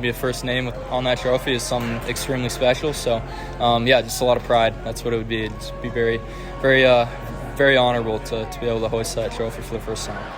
be a first name on that trophy is something extremely special. So, just a lot of pride. That's what it would be. It'd be very, very, very honorable to be able to hoist that trophy for the first time.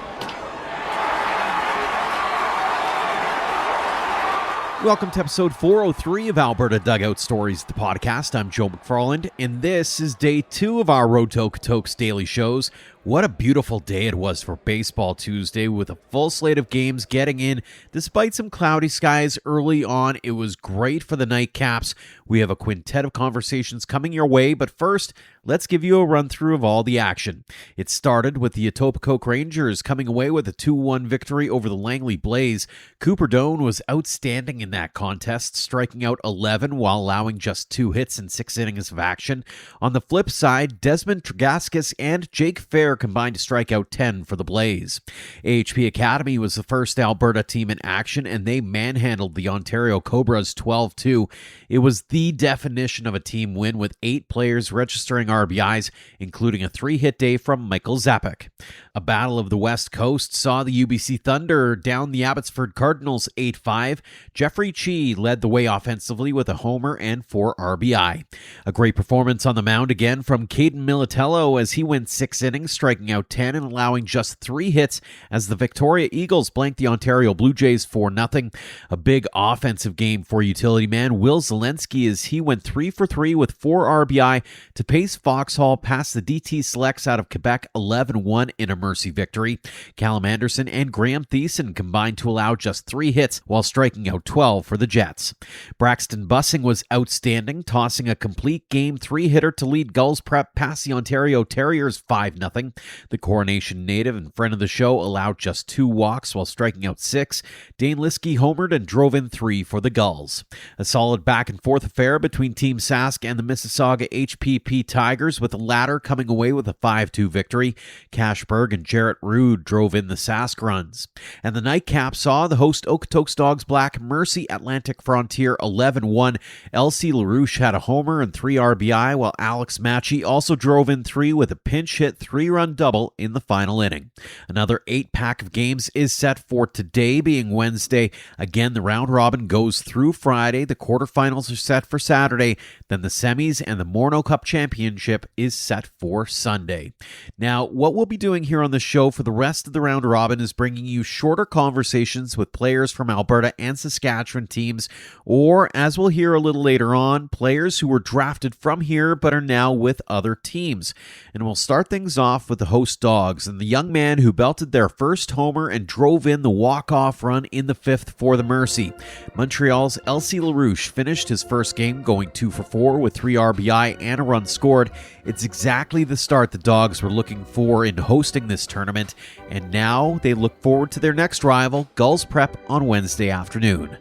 Welcome to episode 403 of Alberta Dugout Stories, the podcast. I'm Joe McFarland, and this is day 2 of our Road to Okotoks daily shows. What a beautiful day it was for Baseball Tuesday, with a full slate of games getting in. Despite some cloudy skies early on, it was great for the nightcaps. We have a quintet of conversations coming your way, but first, let's give you a run-through of all the action. It started with the Etobicoke Rangers coming away with a 2-1 victory over the Langley Blaze. Cooper Doan was outstanding in that contest, striking out 11 while allowing just 2 hits in 6 innings of action. On the flip side, Desmond Tregaskis and Jake Fair combined to strike out 10 for the Blaze. AHP Academy was the first Alberta team in action, and they manhandled the Ontario Cobras 12-2. It was the definition of a team win, with 8 players registering RBIs, including a 3-hit day from Michael Zapek. A battle of the West Coast saw the UBC Thunder down the Abbotsford Cardinals 8-5. Jeffrey Chi led the way offensively with a homer and 4 RBI. A great performance on the mound again from Caden Militello as he went 6 innings, striking out 10 and allowing just 3 hits as the Victoria Eagles blanked the Ontario Blue Jays 4-0. A big offensive game for utility man Will Zelensky as he went 3 for 3 with 4 RBI to pace Vauxhall past the DT Selects out of Quebec 11-1 in a mercy victory. Callum Anderson and Graham Thiessen combined to allow just 3 hits while striking out 12 for the Jets. Braxton Bussing was outstanding, tossing a complete game 3-hitter to lead Gulls Prep past the Ontario Terriers 5-0. The Coronation native and friend of the show allowed just 2 walks while striking out 6. Dane Liskey homered and drove in 3 for the Gulls. A solid back-and-forth affair between Team Sask and the Mississauga HPP Tigers, with the latter coming away with a 5-2 victory. Cashberg and Jarrett Rude drove in the Sask runs. And the nightcap saw the host Okotoks Dawgs Black Mercy Atlantic Frontier 11-1. LC Larouche had a homer and 3 RBI, while Alex Matchy also drove in 3 with a pinch hit 3-run double in the final inning. Another 8-pack of games is set for today, being Wednesday. Again, the round robin goes through Friday. The quarterfinals are set for Saturday. Then the semis and the Morneau Cup Championship is set for Sunday. Now, what we'll be doing here on the show for the rest of the round robin is bringing you shorter conversations with players from Alberta and Saskatchewan teams, or, as we'll hear a little later on, players who were drafted from here but are now with other teams. And we'll start things off with the host Dawgs and the young man who belted their first homer and drove in the walk-off run in the 5th for the Mercy. Montreal's LC Larouche finished his first game going 2 for 4 with 3 RBI and a run scored. It's exactly the start the Dawgs were looking for in hosting this tournament, and now they look forward to their next rival, Gulls Prep, on Wednesday afternoon.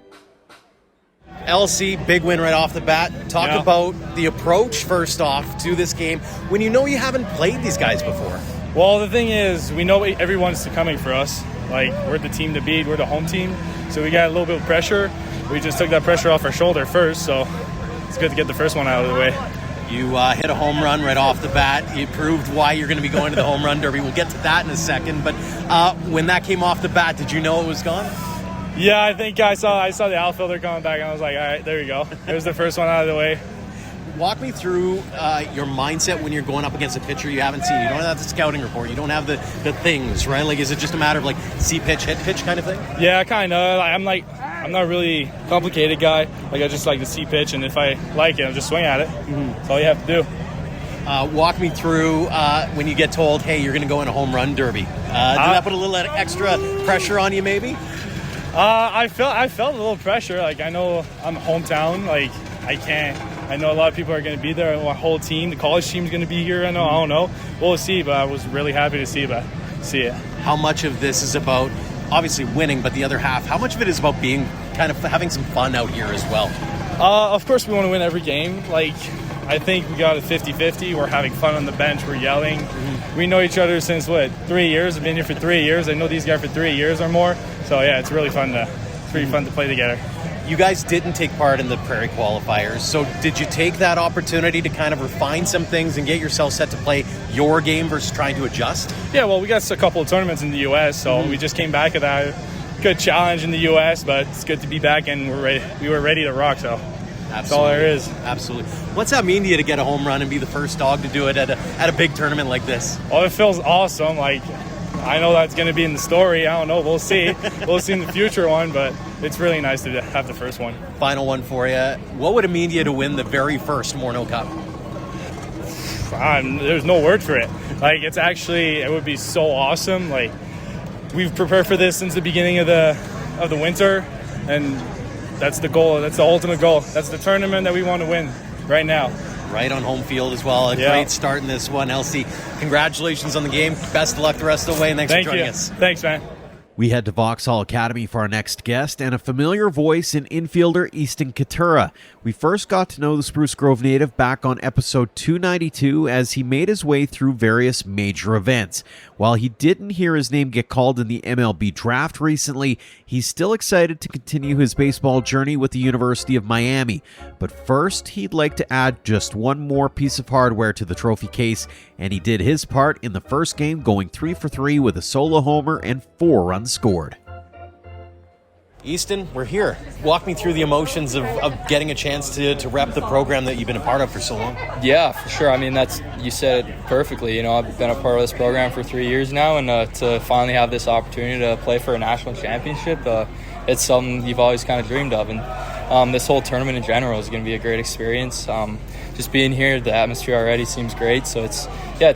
LC, big win right off the bat. Talk about the approach, first off, to this game when you know you haven't played these guys before. Well, the thing is, we know everyone's coming for us. Like, we're the team to beat, we're the home team, so we got a little bit of pressure. We just took that pressure off our shoulder first, so it's good to get the first one out of the way. You hit a home run right off the bat. You proved why you're going to be going to the home run derby. We'll get to that in a second, but when that came off the bat, did you know it was gone? Yeah, I think I saw the outfielder coming back, and I was like, all right, there you go. There's the first one out of the way. Walk me through your mindset when you're going up against a pitcher you haven't seen. You don't have the scouting report. You don't have the things, right? Like, is it just a matter of, like, see pitch, hit pitch kind of thing? Yeah, kind of. I'm not a really complicated guy. Like, I just like to see pitch, and if I like it, I'll just swing at it. Mm-hmm. That's all you have to do. Walk me through when you get told, hey, you're going to go in a home run derby. Did that put a little extra pressure on you, maybe? I felt a little pressure. Like, I know I'm hometown. Like, I know a lot of people are going to be there. Our whole team, the college team's going to be here. I don't know. We'll see, but I was really happy to see it. How much of this is about obviously winning, but the other half, how much of it is about being kind of having some fun out here as well? Of course, we want to win every game. Like, I think we got a 50-50. We're having fun on the bench. We're yelling. Mm-hmm. We know each other since, 3 years? I've been here for 3 years. I know these guys for 3 years or more. So, yeah, it's really fun to play together. You guys didn't take part in the Prairie qualifiers, so did you take that opportunity to kind of refine some things and get yourself set to play your game versus trying to adjust? Yeah, well, we got a couple of tournaments in the U.S., so we just came back at that. good challenge in the U.S., but it's good to be back, and we were ready to rock, so that's all there is. Absolutely. What's that mean to you to get a home run and be the first dog to do it at a big tournament like this? Oh, it feels awesome. Like, I know that's going to be in the story. I don't know. We'll see. We'll see in the future one, but it's really nice to have the first one. Final one for you. What would it mean to you to win the very first Morneau Cup? There's no word for it. Like, it would be so awesome. Like, we've prepared for this since the beginning of the winter, and that's the goal. That's the ultimate goal. That's the tournament that we want to win right now. Right on home field as well. Great start in this one. Elsie, congratulations on the game. Best of luck the rest of the way, and thanks for joining us. Thanks, man. We head to Vauxhall Academy for our next guest and a familiar voice in infielder Easton Kitura. We first got to know the Spruce Grove native back on episode 292 as he made his way through various major events. While he didn't hear his name get called in the MLB draft recently, he's still excited to continue his baseball journey with the University of Miami. But first, he'd like to add just one more piece of hardware to the trophy case, and he did his part in the first game, going 3 for 3 with a solo homer and 4 runs scored. Easton, we're here. Walk me through the emotions of getting a chance to rep the program that you've been a part of for so long. Yeah, for sure. I mean, you said it perfectly. You know, I've been a part of this program for 3 years now, and to finally have this opportunity to play for a national championship, it's something you've always kind of dreamed of. And this whole tournament in general is going to be a great experience. Just being here, the atmosphere already seems great. So it's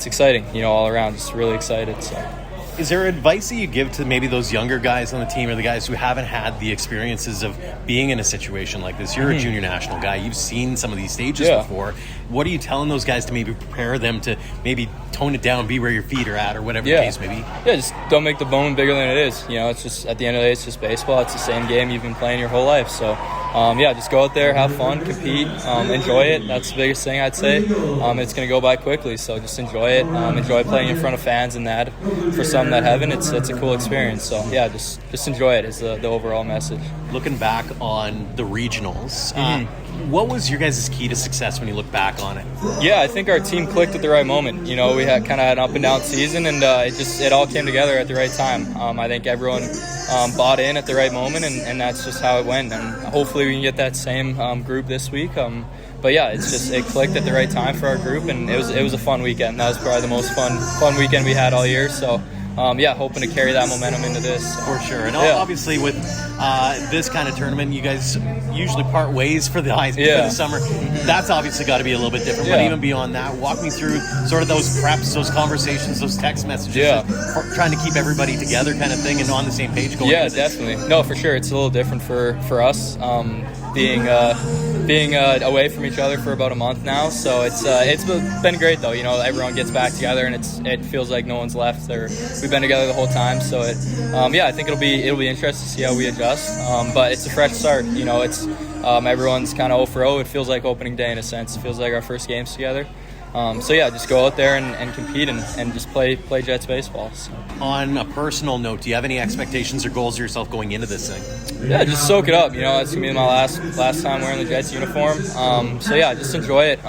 exciting, you know, all around. Just really excited. So. Is there advice that you give to maybe those younger guys on the team or the guys who haven't had the experiences of being in a situation like this? You're a junior national guy. You've seen some of these stages before. What are you telling those guys to maybe prepare them to maybe tone it down, be where your feet are at, or whatever the case may be? Yeah, just don't make the moment bigger than it is. You know, it's just, at the end of the day, it's just baseball. It's the same game you've been playing your whole life. So, just go out there, have fun, compete, enjoy it. That's the biggest thing I'd say. It's going to go by quickly, so just enjoy it. Enjoy playing in front of fans and that. For some that haven't, it's a cool experience. So, just enjoy it is the overall message. Looking back on the regionals, what was your guys' key to success when you look back on it? Yeah, I think our team clicked at the right moment. You know, we had kind of had an up and down season, and it all came together at the right time. I think everyone bought in at the right moment, and that's just how it went. And hopefully we can get that same group this week. But yeah, it clicked at the right time for our group, and it was a fun weekend. That was probably the most fun weekend we had all year. So. Hoping to carry that momentum into this. For sure. And obviously with this kind of tournament, you guys usually part ways for the summer. That's obviously got to be a little bit different. But even beyond that, walk me through sort of those preps, those conversations, those text messages, trying to keep everybody together kind of thing and on the same page going into this. Definitely. No, for sure. It's a little different for us being away from each other for about a month now. So it's been great, though. You know, everyone gets back together, and it feels like no one's left. We've been together the whole time. So I think it'll be interesting to see how we adjust. But it's a fresh start. You know, it's everyone's kind of 0 for 0. It feels like opening day in a sense. It feels like our first games together. Just go out there and compete and just play Jets baseball. So. On a personal note, do you have any expectations or goals of yourself going into this thing? Yeah, just soak it up. You know, it's gonna be my last time wearing the Jets uniform. Just enjoy it.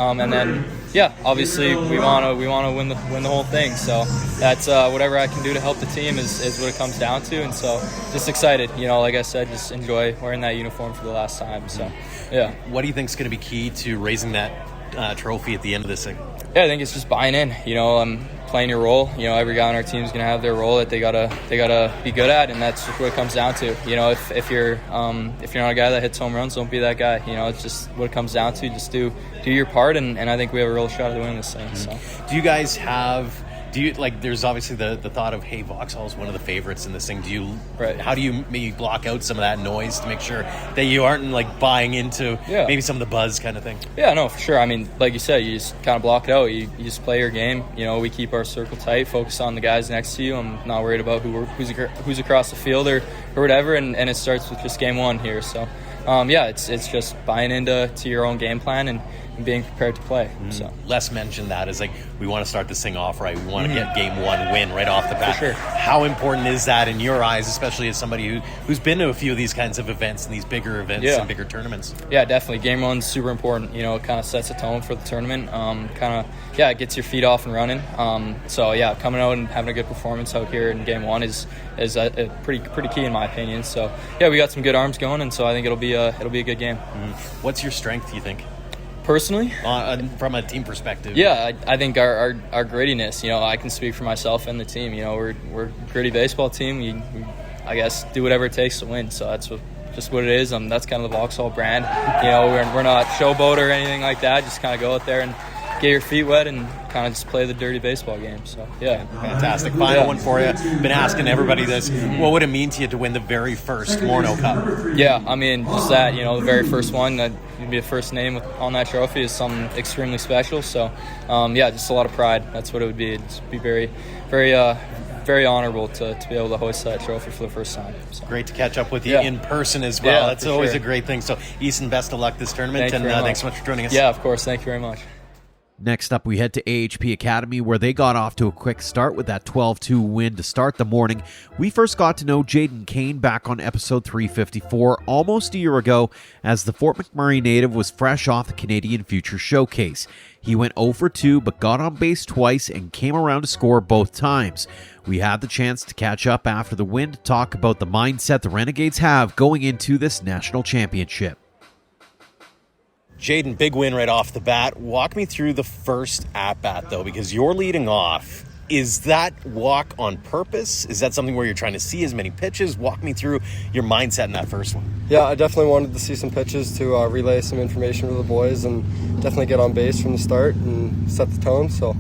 Obviously we want to win the whole thing. So that's whatever I can do to help the team is what it comes down to. And so just excited. You know, like I said, just enjoy wearing that uniform for the last time. So yeah. What do you think is going to be key to raising that trophy at the end of this thing? Yeah, I think it's just buying in. You know, playing your role. You know, every guy on our team is going to have their role that they gotta be good at, and that's just what it comes down to. You know, if you're not a guy that hits home runs, don't be that guy. You know, it's just what it comes down to. Just do your part, and I think we have a real shot at winning this thing. So, do you guys have? There's obviously the thought of, hey, Vauxhall is one of the favorites in this thing. How do you maybe block out some of that noise to make sure that you aren't buying into maybe some of the buzz kind of thing? Yeah, no, for sure. I mean, like you said, you just kind of block it out. You just play your game. You know, we keep our circle tight, focus on the guys next to you. I'm not worried about who's across the field or whatever, and it starts with just game one here. So, it's just buying into your own game plan and being prepared to play. So Les mentioned that as like, we want to start this thing off right. We want to get game one win right off the bat. For sure. How important is that in your eyes, especially as somebody who's been to a few of these kinds of events and these bigger events and bigger tournaments? Yeah, definitely. Game one's super important. It kind of sets a tone for the tournament. It gets your feet off and running. Coming out and having a good performance out here in game one is pretty key in my opinion. So yeah, we got some good arms going, and so I think it'll be a good game. What's your strength, you think? Personally, from a team perspective, I think our grittiness. I can speak for myself and the team. We're a gritty baseball team. We I guess do whatever it takes to win. So that's just what it is. That's kind of the Vauxhall brand. We're not showboat or anything like that. Just kind of go out there and get your feet wet and kind of just play the dirty baseball game. So yeah, fantastic. Final one for you. Been asking everybody this. What would it mean to you to win the very first Morneau Cup? Yeah, I mean, just that, the very first one, that would be the first name on that trophy is something extremely special. So just a lot of pride. That's what it would be. It'd be very, very, very honorable to be able to hoist that trophy for the first time. So. Great to catch up with you in person as well. That's always a great thing. So Easton, best of luck this tournament, thanks so much for joining us. Yeah, of course. Thank you very much. Next up, we head to AHP Academy, where they got off to a quick start with that 12-2 win to start the morning. We first got to know Jayden Kane back on episode 354 almost a year ago, as the Fort McMurray native was fresh off the Canadian Future Showcase. He went 0 for 2, but got on base twice and came around to score both times. We had the chance to catch up after the win to talk about the mindset the Renegades have going into this national championship. Jayden, big win right off the bat. Walk me through the first at-bat, though, because you're leading off. Is that walk on purpose? Is that something where you're trying to see as many pitches? Walk me through your mindset in that first one. Yeah, I definitely wanted to see some pitches to relay some information to the boys and definitely get on base from the start and set the tone. So,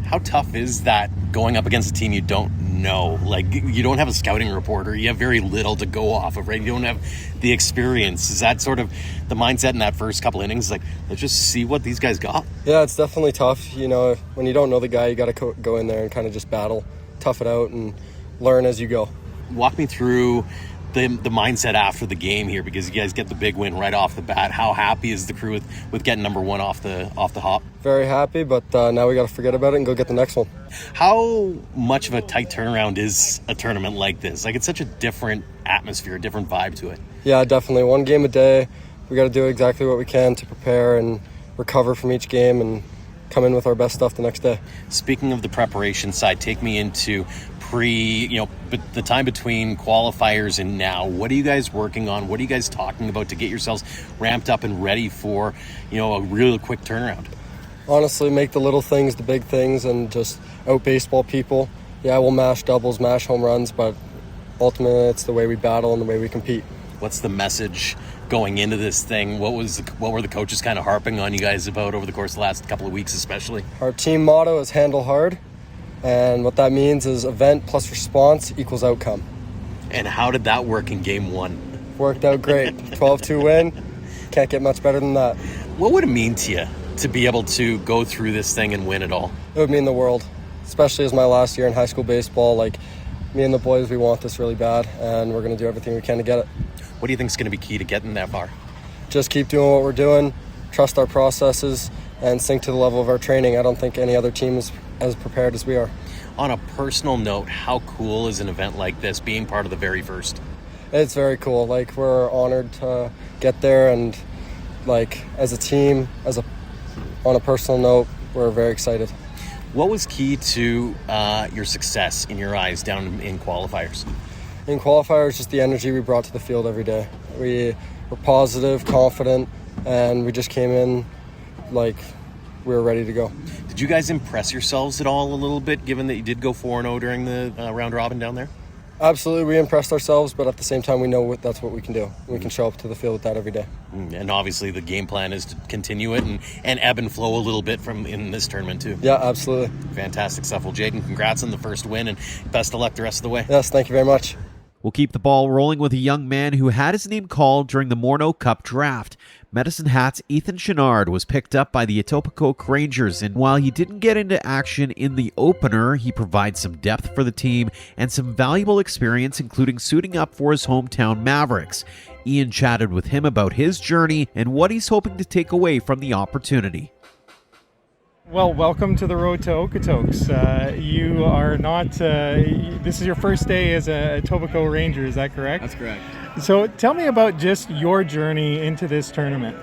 how tough is that going up against a team you don't know? Like, you don't have a scouting report, or you have very little to go off of, right? You don't have the experience. Is that sort of the mindset in that first couple innings? Like, let's just see what these guys got. Yeah, it's definitely tough. When you don't know the guy, you got to go in there and kind of just battle, tough it out, and learn as you go. Walk me through the mindset after the game here, because you guys get the big win right off the bat. How happy is the crew with getting number one off the hop? Very happy, but now we got to forget about it and go get the next one. How much of a tight turnaround is a tournament like this? Like, it's such a different atmosphere, a different vibe to it. Yeah, definitely. One game a day. We got to do exactly what we can to prepare and recover from each game and come in with our best stuff the next day. Speaking of the preparation side, take me into the time between qualifiers and now. What are you guys working on? What are you guys talking about to get yourselves ramped up and ready for, a real quick turnaround? Honestly, make the little things the big things and just out baseball people. Yeah, we'll mash doubles, mash home runs, but ultimately it's the way we battle and the way we compete. What's the message going into this thing? What were the coaches kind of harping on you guys about over the course of the last couple of weeks especially? Our team motto is handle hard. And what that means is event plus response equals outcome. And how did that work in game one? Worked out great. 12-2 win. Can't get much better than that. What would it mean to you to be able to go through this thing and win it all? It would mean the world, especially as my last year in high school baseball. Like, me and the boys, we want this really bad, and we're going to do everything we can to get it. What do you think is going to be key to getting that far? Just keep doing what we're doing, trust our processes, and sink to the level of our training. I don't think any other team is as prepared as we are. On a personal note, how cool is an event like this, being part of the very first? It's very cool. Like, we're honored to get there, and like, as a team, on a personal note, we're very excited. What was key to your success in your eyes down in qualifiers? In qualifiers, just the energy we brought to the field every day. We were positive, confident, and we just came in like we were ready to go. Did you guys impress yourselves at all a little bit, given that you did go 4-0 during the round robin down there? Absolutely, we impressed ourselves, but at the same time, we know that's what we can do. We can show up to the field with that every day. And obviously, the game plan is to continue it and ebb and flow a little bit in this tournament, too. Yeah, absolutely. Fantastic stuff. Well, Jayden, congrats on the first win, and best of luck the rest of the way. Yes, thank you very much. We'll keep the ball rolling with a young man who had his name called during the Morneau Cup draft. Medicine Hat's Ethan Chenard was picked up by the Etobicoke Rangers, and while he didn't get into action in the opener, he provides some depth for the team and some valuable experience, including suiting up for his hometown Mavericks. Ian chatted with him about his journey and what he's hoping to take away from the opportunity. Well, welcome to the road to Okotoks. You are not, this is your first day as a Etobicoke Ranger, is that correct? That's correct. So tell me about just your journey into this tournament,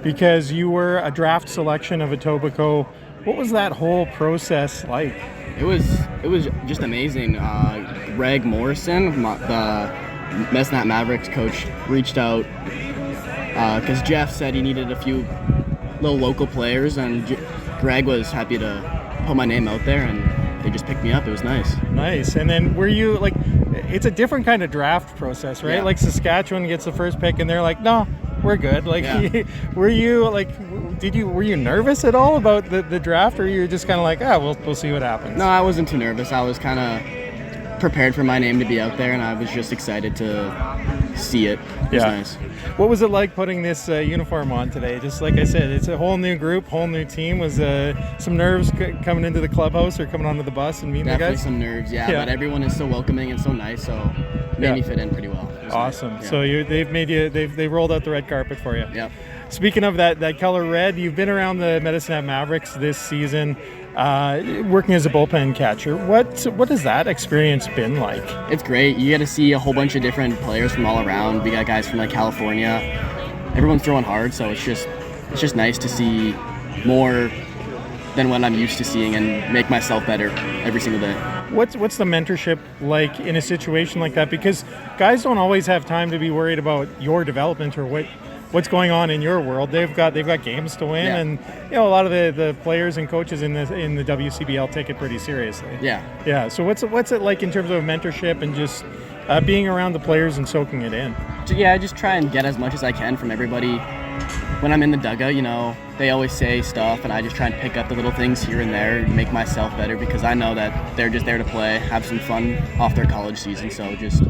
because you were a draft selection of Etobicoke. What was that whole process like? It was just amazing. Greg Morrison, the Medicine Hat Mavericks coach, reached out because Jeff said he needed a few little local players, and Greg was happy to put my name out there, and they just picked me up. It was nice. Nice. And then were you, like, it's a different kind of draft process, right? Yeah. Like Saskatchewan gets the first pick and they're like, no, we're good. Like, Yeah. were you nervous at all about the draft, or you were just kind of like, we'll see what happens? No, I wasn't too nervous. I was kind of prepared for my name to be out there, and I was just excited to see it. It was nice. What was it like putting this uniform on today? Just like I said, it's a whole new group, whole new team. Was some nerves coming into the clubhouse or coming onto the bus and meeting Definitely the guys? some nerves, yeah, but everyone is so welcoming and so nice, so made me fit in pretty well. It was Awesome. nice. Yeah. So they've rolled out the red carpet for you. Yep. Speaking of that color red, you've been around the Medicine Hat Mavericks this season, working as a bullpen catcher. What has that experience been like? It's great. You get to see a whole bunch of different players from all around. We got guys from like California. Everyone's throwing hard, so it's just nice to see more than what I'm used to seeing and make myself better every single day. What's the mentorship like in a situation like that? Because guys don't always have time to be worried about your development or what's going on in your world. They've got games to win, and a lot of the players and coaches in the WCBL take it pretty seriously. Yeah. So what's it like in terms of mentorship and just being around the players and soaking it in? I just try and get as much as I can from everybody. When I'm in the dugout, they always say stuff, and I just try and pick up the little things here and there and make myself better, because I know that they're just there to play, have some fun off their college season. So just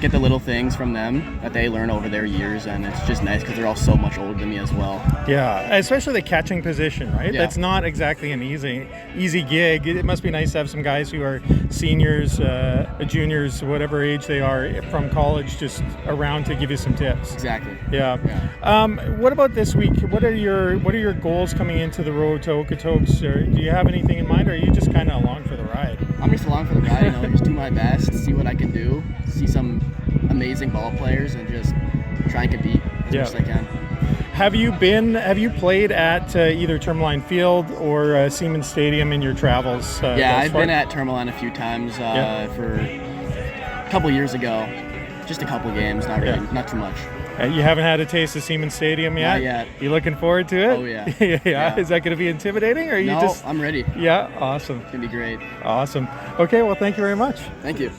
get the little things from them that they learn over their years, and it's just nice because they're all so much older than me as well. Yeah, especially the catching position, right? Yeah. That's not exactly an easy gig. It must be nice to have some guys who are seniors, juniors, whatever age they are from college, just around to give you some tips. Exactly. Yeah. What about this week? What are your goals coming into the road to Okotoks? Or do you have anything in mind, or are you just kind of along for the ride? I'm just along for the ride, just do my best, see what I can do, see some amazing ball players, and just try and compete as much as I can. Have you played at either Tourmaline Field or Siemens Stadium in your travels? I've been at Tourmaline a few times for a couple years ago. Just a couple games, not really, not too much. You haven't had a taste of Siemens Stadium yet? Not yet. You looking forward to it? Oh, yeah. Yeah. Is that going to be intimidating, or are you just... I'm ready. Yeah, awesome. It's going to be great. Awesome. Okay, well, thank you very much. Thank you.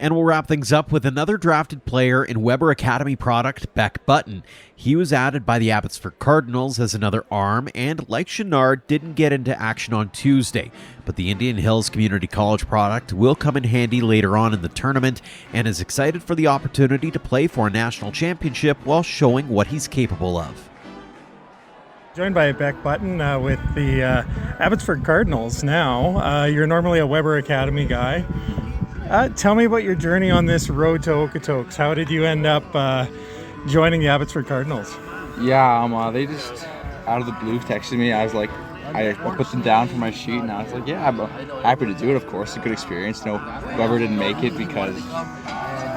And we'll wrap things up with another drafted player in Weber Academy product, Beck Button. He was added by the Abbotsford Cardinals as another arm, and like Chenard, didn't get into action on Tuesday. But the Indian Hills Community College product will come in handy later on in the tournament, and is excited for the opportunity to play for a national championship while showing what he's capable of. Joined by Beck Button with the Abbotsford Cardinals now. You're normally a Weber Academy guy. Tell me about your journey on this road to Okotoks. How did you end up joining the Abbotsford Cardinals? Yeah, they just out of the blue texted me. I was like, I put them down for my sheet, and I was like, yeah, I'm happy to do it. Of course, it's a good experience. Weber didn't make it because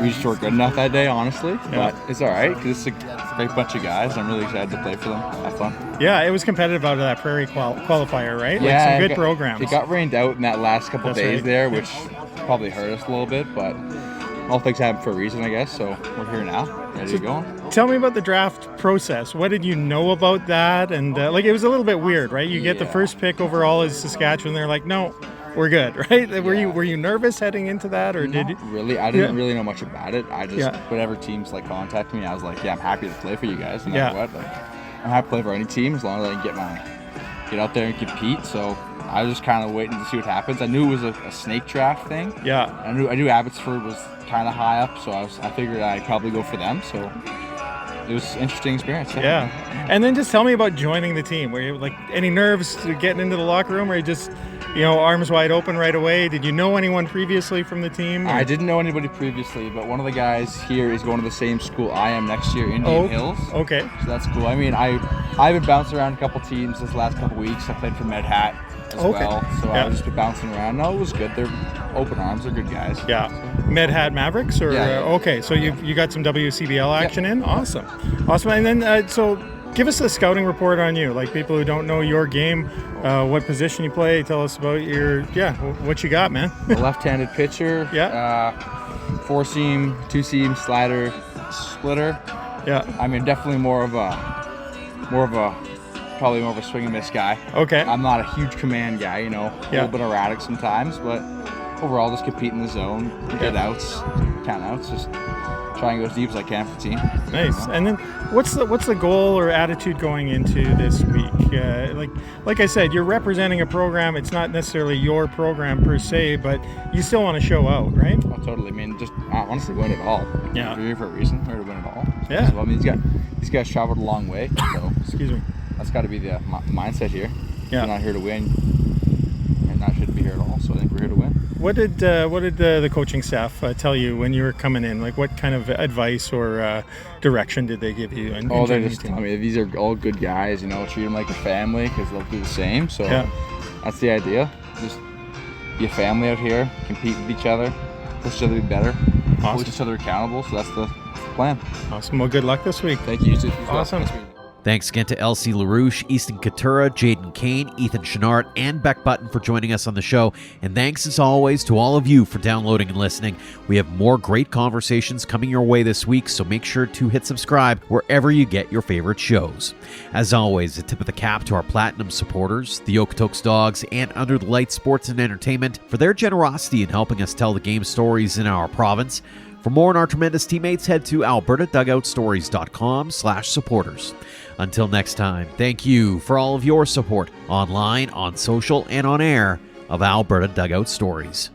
we just weren't good enough that day, honestly. But it's all right because it's a great bunch of guys. I'm really excited to play for them. Have fun. Yeah, it was competitive out of that Prairie qualifier, right? Yeah, like some good programs. It got rained out in that last couple days there, which probably hurt us a little bit, but all things happen for a reason, I guess. So we're here now, ready to go. Tell me about the draft process. What did you know about that? And it was a little bit weird, right? You get the first pick overall as Saskatchewan. They're like, no, we're good, right? Were you nervous heading into that, or did you? Really, I didn't really know much about it. I just whatever teams contacted me, I was like, yeah, I'm happy to play for you guys. No matter what, I'm happy to play for any team as long as I can get out there and compete. So I was just kind of waiting to see what happens. I knew it was a snake draft thing. Yeah. I knew Abbotsford was kind of high up, so I figured I'd probably go for them. So it was an interesting experience. Yeah. And then just tell me about joining the team. Were you like any nerves getting into the locker room, or you just, arms wide open right away? Did you know anyone previously from the team? I didn't know anybody previously, but one of the guys here is going to the same school I am next year, Indian Hills. Okay. So that's cool. I mean, I've been bouncing around a couple teams this last couple weeks. I played for Med Hat as well, so I've just been bouncing around. No, it was good. They're open arms. They're good guys. Yeah. Med Hat Mavericks, or Yeah. okay, so you got some WCBL action in. Awesome. And then so give us a scouting report on you, like people who don't know your game, what position you play. Tell us about what you got, man. A left-handed pitcher. Yeah. 4-seam, 2-seam, slider, splitter. Yeah. I mean, definitely probably more of a swing and miss guy. Okay. I'm not a huge command guy, a little bit erratic sometimes, but overall just compete in the zone, get outs, count outs, just try and go as deep as I can for the team. Nice. And then what's the goal or attitude going into this week? Like I said, you're representing a program. It's not necessarily your program per se, but you still want to show out, right? Oh, totally. I mean, just honestly win it all. Yeah. We're here for a reason. We're here to win it all. Yeah. So, I mean, these guys traveled a long way, so Excuse me. that's got to be the mindset here. Yeah. We're not here to win, and not shouldn't be here at all. So I think we're here to win. What did the coaching staff tell you when you were coming in? Like, what kind of advice or direction did they give you? They just tell me these are all good guys. Treat them like a family because they'll do the same. So that's the idea. Just be a family out here, compete with each other, push each other to be better, hold each other accountable. So that's the plan. Awesome. Well, good luck this week. Thank you. Awesome. Thanks again to LC Larouche, Easton Kitura, Jayden Kane, Ethan Chenard, and Beck Button for joining us on the show. And thanks as always to all of you for downloading and listening. We have more great conversations coming your way this week, so make sure to hit subscribe wherever you get your favorite shows. As always, a tip of the cap to our platinum supporters, the Okotoks Dawgs and Under the Lights Sports and Entertainment, for their generosity in helping us tell the game stories in our province. For more on our tremendous teammates, head to albertadugoutstories.com/supporters. Until next time, thank you for all of your support online, on social, and on air of Alberta Dugout Stories.